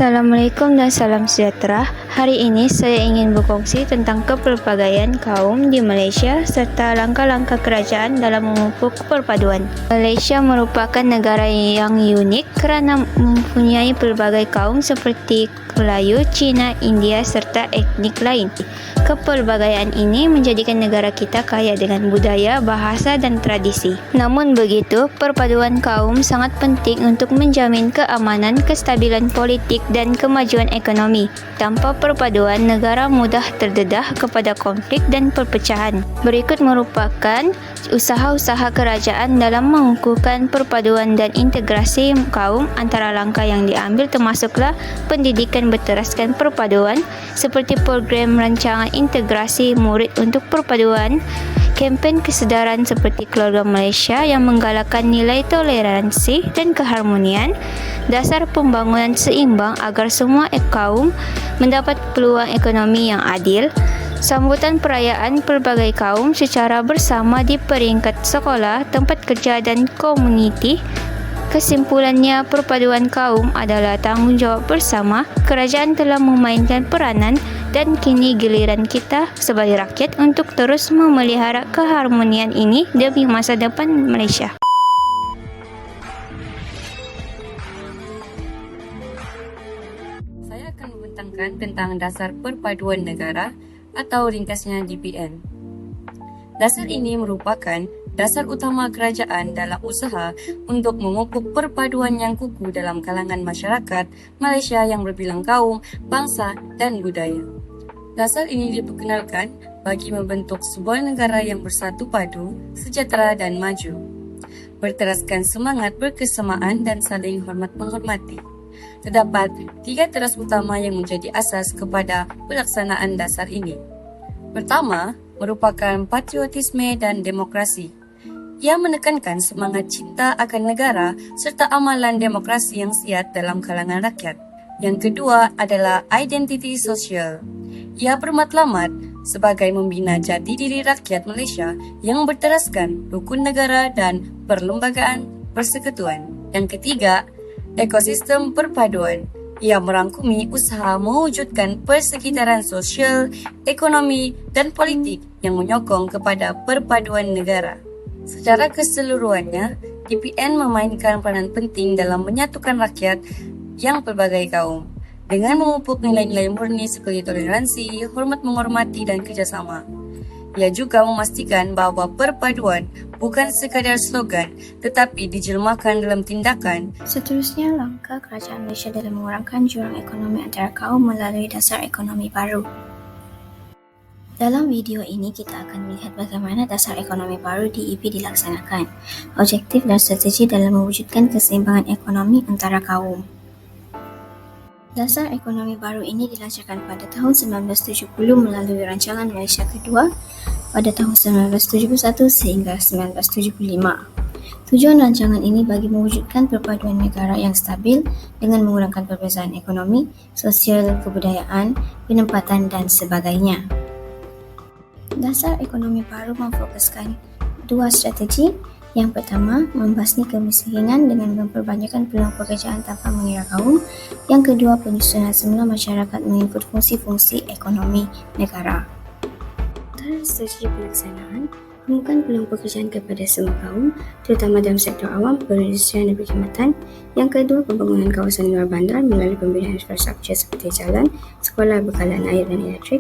Assalamualaikum dan salam sejahtera. Hari ini saya ingin berkongsi tentang kepelbagaian kaum di Malaysia serta langkah-langkah kerajaan dalam memupuk perpaduan. Malaysia merupakan negara yang unik kerana mempunyai pelbagai kaum seperti Melayu, Cina, India serta etnik lain. Kepelbagaian ini menjadikan negara kita kaya dengan budaya, bahasa dan tradisi. Namun begitu, perpaduan kaum sangat penting untuk menjamin keamanan, kestabilan politik dan kemajuan ekonomi. Tanpa perpaduan, negara mudah terdedah kepada konflik dan perpecahan. Berikut merupakan usaha-usaha kerajaan dalam mengukuhkan perpaduan dan integrasi kaum. Antara langkah yang diambil termasuklah pendidikan berteraskan perpaduan seperti program rancangan integrasi murid untuk perpaduan, kempen kesedaran seperti Keluarga Malaysia yang menggalakkan nilai toleransi dan keharmonian, dasar pembangunan seimbang agar semua kaum mendapat peluang ekonomi yang adil, sambutan perayaan pelbagai kaum secara bersama di peringkat sekolah, tempat kerja dan komuniti. Kesimpulannya, perpaduan kaum adalah tanggungjawab bersama. Kerajaan telah memainkan peranan dan kini giliran kita sebagai rakyat untuk terus memelihara keharmonian ini demi masa depan Malaysia. Saya akan membentangkan tentang dasar perpaduan negara atau ringkasnya DPN. Dasar ini merupakan dasar utama kerajaan dalam usaha untuk memupuk perpaduan yang kukuh dalam kalangan masyarakat Malaysia yang berbilang kaum, bangsa dan budaya. Dasar ini diperkenalkan bagi membentuk sebuah negara yang bersatu padu, sejahtera dan maju. Berteraskan semangat berkesamaan dan saling hormat-menghormati. Terdapat 3 teras utama yang menjadi asas kepada pelaksanaan dasar ini. Pertama, merupakan patriotisme dan demokrasi. Ia menekankan semangat cinta akan negara serta amalan demokrasi yang sihat dalam kalangan rakyat. Yang kedua adalah identiti sosial. Ia bermatlamat sebagai membina jati diri rakyat Malaysia yang berteraskan rukun negara dan perlembagaan persekutuan. Yang ketiga, ekosistem perpaduan. Ia merangkumi usaha mewujudkan persekitaran sosial, ekonomi dan politik yang menyokong kepada perpaduan negara. Secara keseluruhannya, DPN memainkan peranan penting dalam menyatukan rakyat yang pelbagai kaum dengan memupuk nilai-nilai murni seperti toleransi, hormat menghormati dan kerjasama. Ia juga memastikan bahawa perpaduan bukan sekadar slogan tetapi dijelmakan dalam tindakan. Seterusnya, langkah kerajaan Malaysia dalam mengurangkan jurang ekonomi antara kaum melalui dasar ekonomi baru. Dalam video ini kita akan melihat bagaimana dasar ekonomi baru DEB dilaksanakan, objektif dan strategi dalam mewujudkan keseimbangan ekonomi antara kaum. Dasar ekonomi baru ini dilancarkan pada tahun 1970 melalui Rancangan Malaysia Kedua pada tahun 1971 sehingga 1975. Tujuan rancangan ini bagi mewujudkan perpaduan negara yang stabil dengan mengurangkan perbezaan ekonomi, sosial, kebudayaan, penempatan dan sebagainya. Dasar ekonomi baru memfokuskan 2 strategi. Yang pertama, membasmi kemiskinan dengan memperbanyakkan peluang pekerjaan tanpa mengira kaum. Yang kedua, penyusunan semula masyarakat mengikut fungsi-fungsi ekonomi negara. Antara strategi pelaksanaan, membuka peluang pekerjaan kepada semua kaum, terutama dalam sektor awam, perindustrian dan perkhidmatan. Yang kedua, pembangunan kawasan luar bandar melalui pembinaan infrastruktur seperti jalan, sekolah, bekalan air dan elektrik.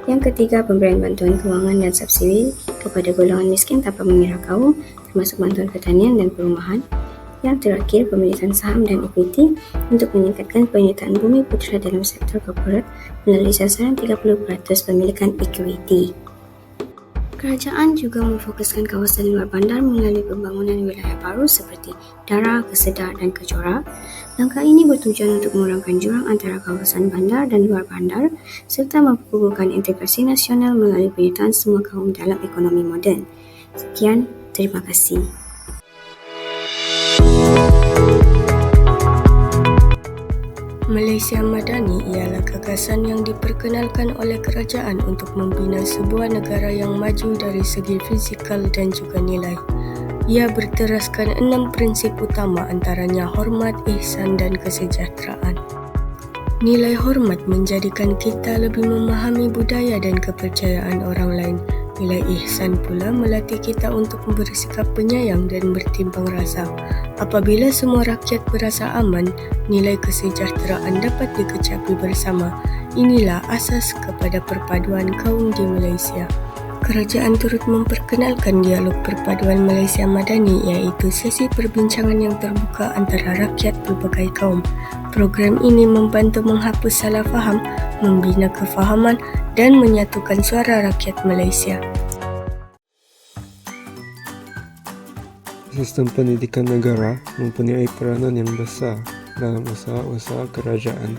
Yang ketiga, pemberian bantuan kewangan dan subsidi kepada golongan miskin tanpa mengira kaum, termasuk bantuan pertanian dan perumahan. Yang terakhir, pemilikan saham dan equity untuk meningkatkan penyertaan bumi putera dalam sektor korporat melalui sasaran 30% pemilikan equity. Kerajaan juga memfokuskan kawasan luar bandar melalui pembangunan wilayah baru seperti Dara, Kesedar dan Kejora. Langkah ini bertujuan untuk mengurangkan jurang antara kawasan bandar dan luar bandar serta memperkukuhkan integrasi nasional melalui penyertaan semua kaum dalam ekonomi moden. Sekian, terima kasih. Malaysia Madani ialah gagasan yang diperkenalkan oleh kerajaan untuk membina sebuah negara yang maju dari segi fizikal dan juga nilai. Ia berteraskan 6 prinsip utama, antaranya hormat, ihsan dan kesejahteraan. Nilai hormat menjadikan kita lebih memahami budaya dan kepercayaan orang lain. Nilai ihsan pula melatih kita untuk bersikap penyayang dan bertimbang rasa. Apabila semua rakyat berasa aman, nilai kesejahteraan dapat dikecapi bersama. Inilah asas kepada perpaduan kaum di Malaysia. Kerajaan turut memperkenalkan dialog perpaduan Malaysia Madani, iaitu sesi perbincangan yang terbuka antara rakyat pelbagai kaum. Program ini membantu menghapus salah faham, membina kefahaman dan menyatukan suara rakyat Malaysia. Sistem pendidikan negara mempunyai peranan yang besar dalam usaha-usaha kerajaan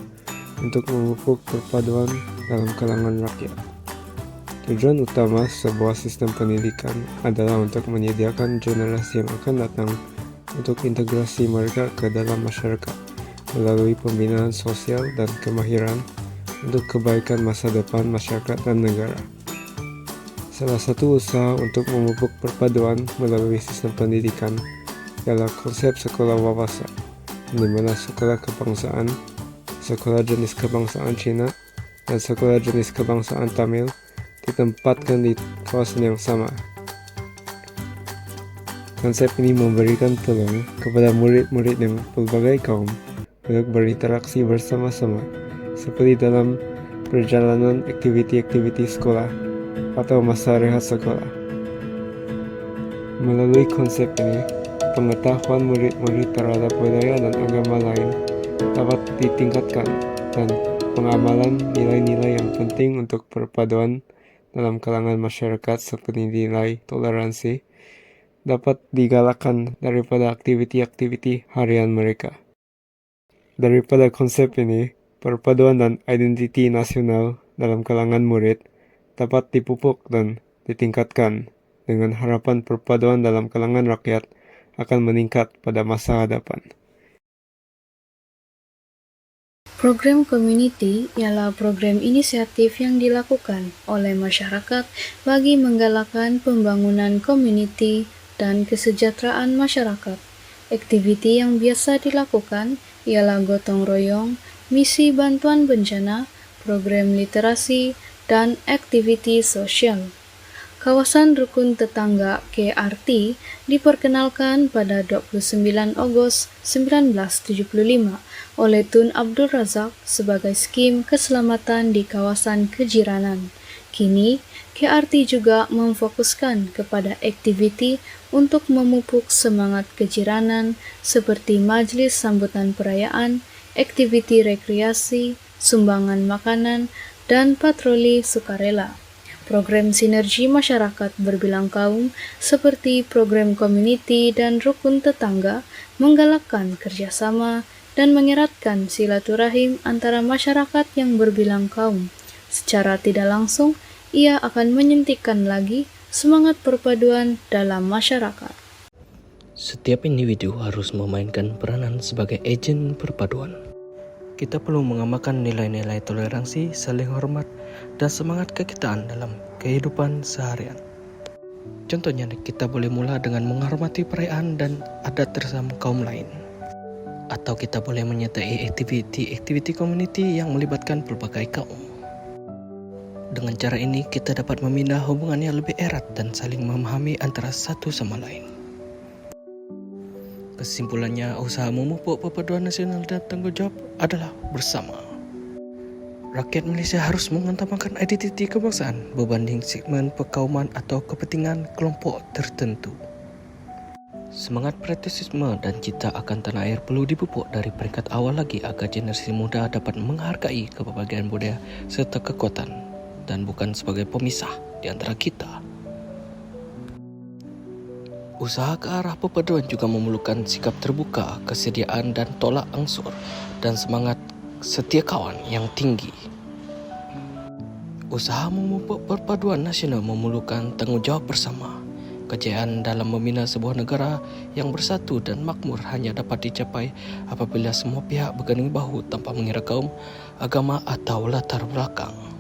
untuk memupuk perpaduan dalam kalangan rakyat. Tujuan utama sebuah sistem pendidikan adalah untuk menyediakan generasi yang akan datang untuk integrasi mereka ke dalam masyarakat melalui pembinaan sosial dan kemahiran untuk kebaikan masa depan masyarakat dan negara. Salah satu usaha untuk memupuk perpaduan melalui sistem pendidikan ialah konsep sekolah wawasan, di mana sekolah kebangsaan, sekolah jenis kebangsaan Cina, dan sekolah jenis kebangsaan Tamil ditempatkan di kawasan yang sama. Konsep ini memberikan peluang kepada murid-murid yang pelbagai kaum untuk berinteraksi bersama-sama, seperti dalam perjalanan aktiviti-aktiviti sekolah atau masa rehat sekolah. Melalui konsep ini, pengetahuan murid-murid terhadap budaya dan agama lain dapat ditingkatkan dan pengamalan nilai-nilai yang penting untuk perpaduan dalam kalangan masyarakat seperti nilai toleransi dapat digalakkan daripada aktiviti-aktiviti harian mereka. Daripada konsep ini, perpaduan dan identiti nasional dalam kalangan murid dapat dipupuk dan ditingkatkan dengan harapan perpaduan dalam kalangan rakyat akan meningkat pada masa hadapan. Program community ialah program inisiatif yang dilakukan oleh masyarakat bagi menggalakkan pembangunan komuniti dan kesejahteraan masyarakat. Aktiviti yang biasa dilakukan ialah gotong royong, misi bantuan bencana, program literasi, dan aktiviti sosial. Kawasan Rukun Tetangga KRT diperkenalkan pada 29 Ogos 1975 oleh Tun Abdul Razak sebagai skim keselamatan di kawasan kejiranan. Kini, KRT juga memfokuskan kepada aktiviti untuk memupuk semangat kejiranan seperti majlis sambutan perayaan, aktiviti rekreasi, sumbangan makanan, dan patroli sukarela. Program sinergi masyarakat berbilang kaum seperti program komuniti dan rukun tetangga menggalakkan kerjasama dan mengeratkan silaturahim antara masyarakat yang berbilang kaum. Secara tidak langsung, ia akan menyuntikkan lagi semangat perpaduan dalam masyarakat. Setiap individu harus memainkan peranan sebagai agen perpaduan. Kita perlu mengamalkan nilai-nilai toleransi, saling hormat, dan semangat kekitaan dalam kehidupan seharian. Contohnya, kita boleh mula dengan menghormati perayaan dan adat bersama kaum lain. Atau kita boleh menyertai aktiviti-aktiviti komuniti yang melibatkan pelbagai kaum. Dengan cara ini, kita dapat membina hubungan yang lebih erat dan saling memahami antara satu sama lain. Kesimpulannya, usaha memupuk perpaduan nasional dan tanggungjawab adalah bersama. Rakyat Malaysia harus mengutamakan identiti kebangsaan berbanding segmen perkauman atau kepentingan kelompok tertentu. Semangat patriotisme dan cinta akan tanah air perlu dipupuk dari peringkat awal lagi agar generasi muda dapat menghargai keberbahagiaan budaya serta kekuatan dan bukan sebagai pemisah di antara kita. Usaha ke arah perpaduan juga memerlukan sikap terbuka, kesediaan dan tolak angsur dan semangat setia kawan yang tinggi. Usaha memupuk perpaduan nasional memerlukan tanggungjawab bersama. Kejayaan dalam membina sebuah negara yang bersatu dan makmur hanya dapat dicapai apabila semua pihak berganding bahu tanpa mengira kaum, agama atau latar belakang.